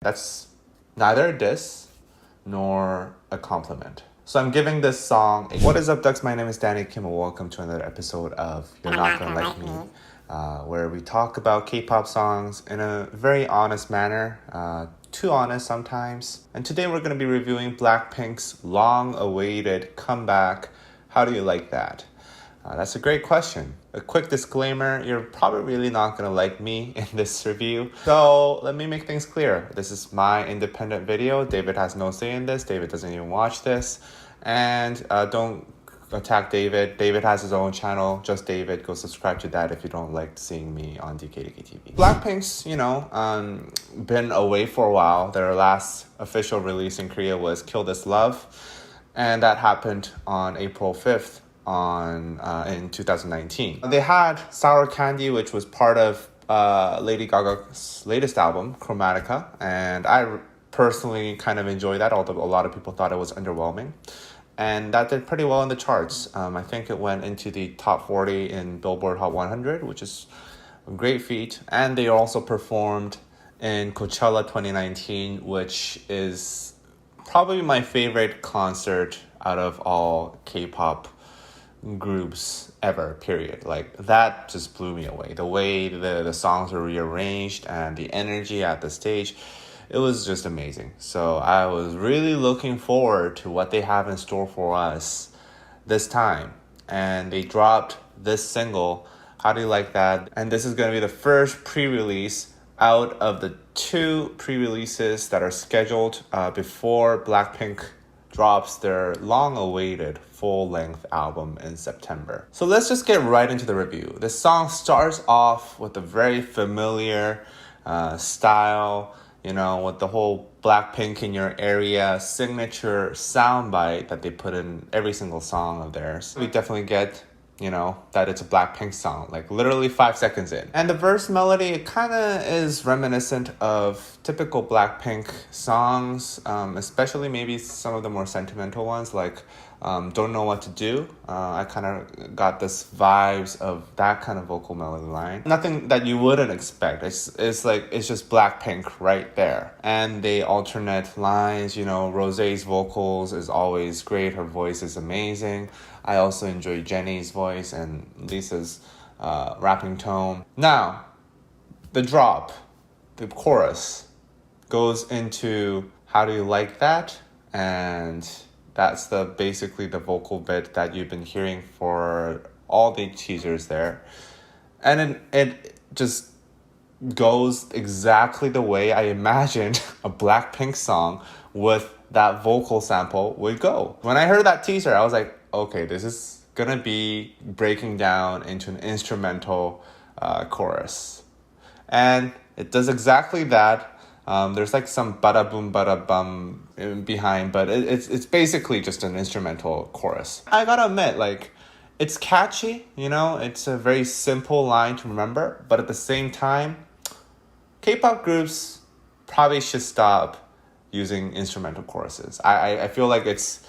That's neither a diss nor a compliment. So I'm giving this song a... What is up, ducks? My name is Danny Kim, and welcome to another episode of You're Not Gonna Like Me, where we talk about K-pop songs in a very honest manner, too honest sometimes. And today we're going to be reviewing BlackPink's long-awaited comeback. How do you like that? That's a great question. A quick disclaimer, you're probably really not going to like me in this review. So let me make things clear. This is my independent video. David has no say in this. David doesn't even watch this. And don't attack David. David has his own channel, just David. Go subscribe to that if you don't like seeing me on DKDTV. BlackPink's, been away for a while. Their last official release in Korea was Kill This Love. And that happened on April 5th. In 2019. They had Sour Candy, which was part of Lady Gaga's latest album, Chromatica, and I personally kind of enjoyed that, although a lot of people thought it was underwhelming. And that did pretty well in the charts. I think it went into the top 40 in Billboard Hot 100, which is a great feat. And they also performed in Coachella 2019, which is probably my favorite concert out of all K-pop groups ever, period. Like, that just blew me away. The way the songs were rearranged and the energy at the stage, it was just amazing. So I was really looking forward to what they have in store for us this time. And they dropped this single, How Do You Like That? And this is going to be the first pre-release out of the 2 pre-releases that are scheduled before BlackPink drops their long-awaited full-length album in September. So let's just get right into the review. This song starts off with a very familiar style, with the whole BlackPink in your area signature soundbite that they put in every single song of theirs. We definitely get that it's a BlackPink song, like literally 5 seconds in. And the verse melody, it kind of is reminiscent of typical BlackPink songs, especially maybe some of the more sentimental ones, like Don't Know What to Do. I kind of got this vibes of that kind of vocal melody line. Nothing that you wouldn't expect. It's just BlackPink right there. And they alternate lines, Rosé's vocals is always great. Her voice is amazing. I also enjoy Jennie's voice and Lisa's rapping tone. Now, the drop, the chorus, goes into How Do You Like That? And that's basically the vocal bit that you've been hearing for all the teasers there. And it just goes exactly the way I imagined a BlackPink song with that vocal sample would go. When I heard that teaser, I was like, okay, this is gonna be breaking down into an instrumental chorus. And it does exactly that. There's like some bada boom bada bum behind, but it's basically just an instrumental chorus. I gotta admit, like, it's catchy, it's a very simple line to remember, but at the same time, K-pop groups probably should stop using instrumental choruses. I feel like it's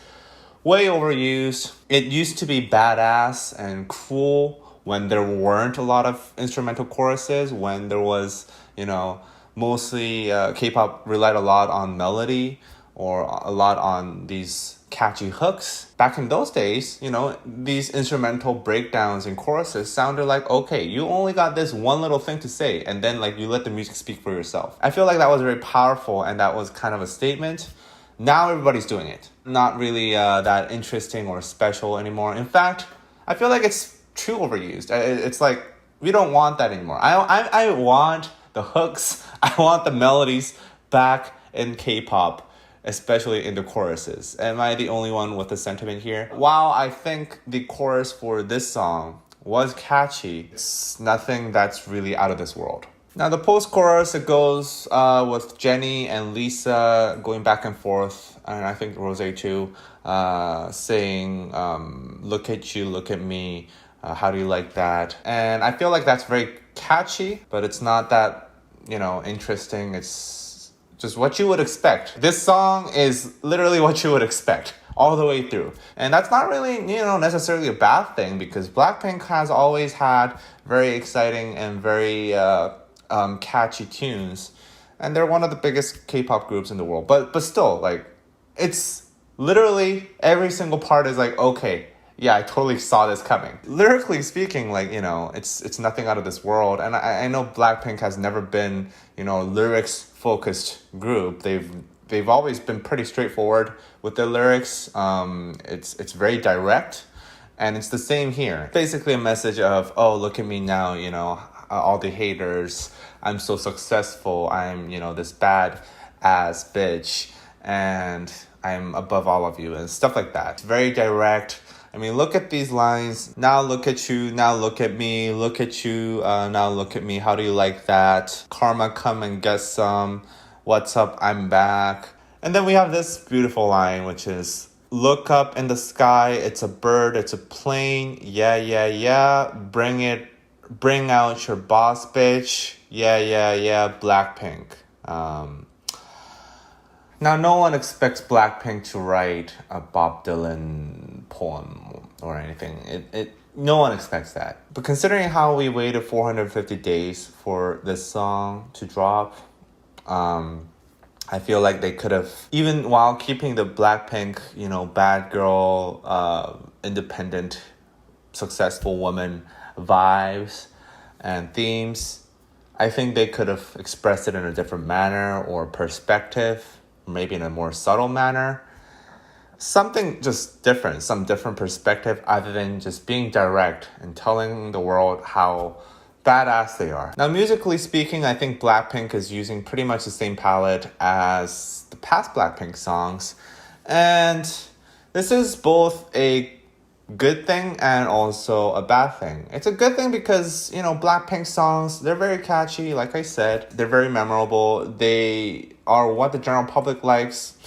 way overused. It used to be badass and cool when there weren't a lot of instrumental choruses, when there was, mostly K-pop relied a lot on melody or a lot on these catchy hooks. Back in those days, these instrumental breakdowns and choruses sounded like, okay, you only got this one little thing to say, and then you let the music speak for yourself. I feel like that was very powerful, and that was kind of a statement. Now everybody's doing it. Not really that interesting or special anymore. In fact, I feel like it's too overused. It's like, we don't want that anymore. I want the hooks. I want the melodies back in K-pop, especially in the choruses. Am I the only one with the sentiment here? While I think the chorus for this song was catchy, it's nothing that's really out of this world. Now, the post-chorus, it goes with Jennie and Lisa going back and forth, and I think Rosé too, saying, look at you, look at me, how do you like that? And I feel like that's very catchy, but it's not that, interesting. It's just what you would expect. This song is literally what you would expect all the way through. And that's not really, necessarily a bad thing, because BlackPink has always had very exciting and very catchy tunes. and they're one of the biggest K-pop groups in the world. But still, like, it's literally every single part is like, okay, yeah, I totally saw this coming. Lyrically speaking, like, you know, it's nothing out of this world. And I know BlackPink has never been, you know, a lyrics-focused group. They've always been pretty straightforward with their lyrics. It's very direct, and it's the same here. Basically a message of, oh, look at me now, you know, all the haters. I'm so successful. I'm, you know, this bad ass bitch, and I'm above all of you, and stuff like that. It's very direct. I mean, look at these lines. Now look at you, now look at me, look at you, now look at me. How do you like that? Karma, come and get some. What's up? I'm back. And then we have this beautiful line, which is, look up in the sky. It's a bird. It's a plane. Yeah, yeah, yeah. Bring out your boss, bitch. Yeah, yeah, yeah. BlackPink. Now, no one expects BlackPink to write a Bob Dylan poem or anything. No one expects that. But considering how we waited 450 days for this song to drop, I feel like they could have, even while keeping the BlackPink, you know, bad girl, independent, successful woman vibes and themes, I think they could have expressed it in a different manner or perspective, maybe in a more subtle manner. Something just different, some different perspective other than just being direct and telling the world how badass they are. Now, musically speaking, I think BlackPink is using pretty much the same palette as the past BlackPink songs. And this is both a good thing and also a bad thing. It's a good thing because, you know, BlackPink songs, they're very catchy. Like I said, they're very memorable. They are what the general public likes.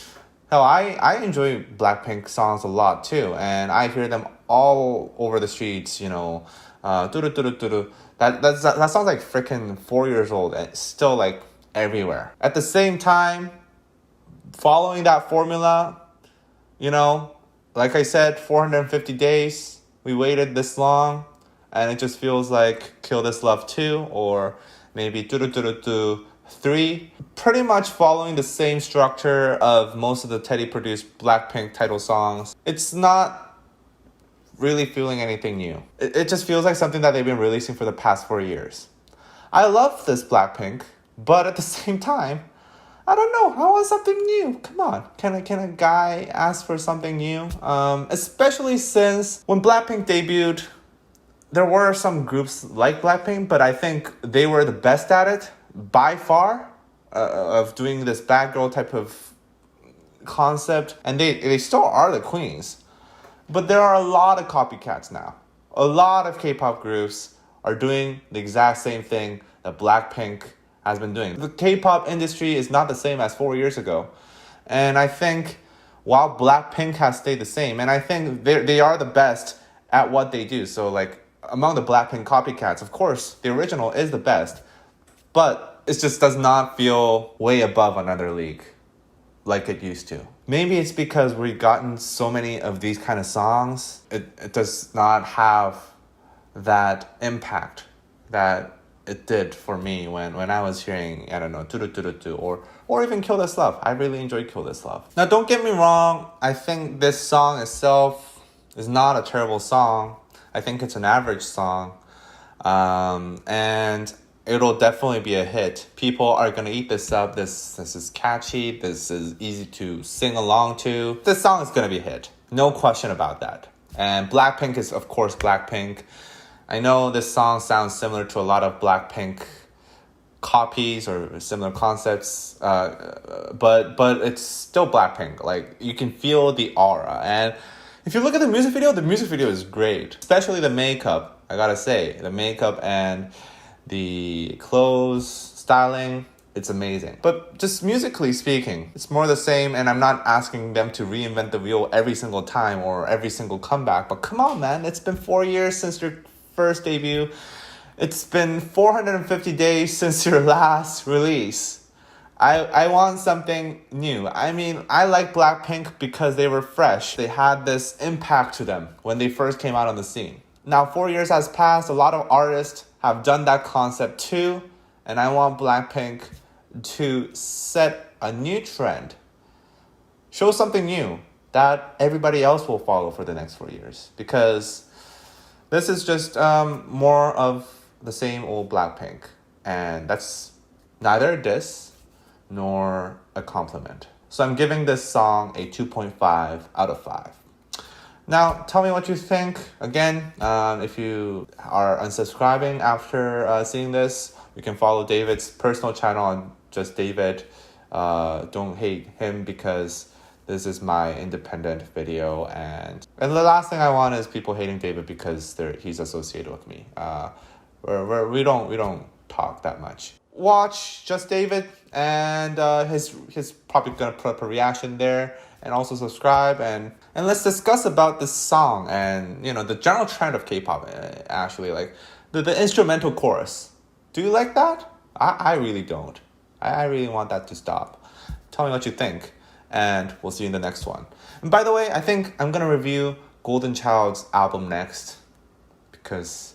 Hell, I enjoy BlackPink songs a lot too, and I hear them all over the streets, you know, that sounds like freaking 4 years old and it's still like everywhere. At the same time, following that formula, you know, like I said, 450 days, we waited this long, and it just feels like Kill This Love 2 or maybe 3. Pretty much following the same structure of most of the Teddy-produced BlackPink title songs. It's not really feeling anything new. It just feels like something that they've been releasing for the past 4 years. I love this BlackPink, but at the same time, I don't know. I want something new. Come on. Can a guy ask for something new? Especially since when BlackPink debuted, there were some groups like BlackPink, but I think they were the best at it by far of doing this bad girl type of concept. And they still are the queens. But there are a lot of copycats now. A lot of K-pop groups are doing the exact same thing that BlackPink has been doing. The K-pop industry is not the same as 4 years ago. And I think while BlackPink has stayed the same, and I think they are the best at what they do. So like among the BlackPink copycats, of course, the original is the best, but it just does not feel way above another league like it used to. Maybe it's because we've gotten so many of these kind of songs, it does not have that impact that it did for me when I was hearing, I don't know, or even Kill This Love. I really enjoyed Kill This Love. Now, don't get me wrong. I think this song itself is not a terrible song. I think it's an average song. And it'll definitely be a hit. People are going to eat this up. This is catchy. This is easy to sing along to. This song is going to be a hit. No question about that. And BlackPink is, of course, BlackPink. I know this song sounds similar to a lot of BlackPink copies or similar concepts, but it's still BlackPink. Like, you can feel the aura. And if you look at the music video is great. Especially the makeup, I gotta say. The makeup and the clothes, styling, it's amazing. But just musically speaking, it's more the same, and I'm not asking them to reinvent the wheel every single time or every single comeback, but come on, man. It's been 4 years since your first debut. It's been 450 days since your last release. I want something new. I mean, I like BlackPink because they were fresh. They had this impact to them when they first came out on the scene. Now, 4 years has passed. A lot of artists have done that concept too. And I want BlackPink to set a new trend, show something new that everybody else will follow for the next 4 years. Because this is just more of the same old BlackPink. And that's neither a diss nor a compliment. So I'm giving this song a 2.5 out of 5. Now, tell me what you think. Again, if you are unsubscribing after seeing this, you can follow David's personal channel on Just David. Don't hate him because this is my independent video. And the last thing I want is people hating David because he's associated with me. We don't talk that much. Watch Just David, and he's probably gonna put up a reaction there, and also subscribe, and let's discuss about this song and the general trend of K-pop. Actually, like the instrumental chorus. Do you like that? I really don't. I really want that to stop. Tell me what you think, and we'll see you in the next one. And by the way, I think I'm gonna review Golden Child's album next because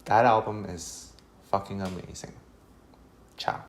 that album is fucking amazing. Ciao.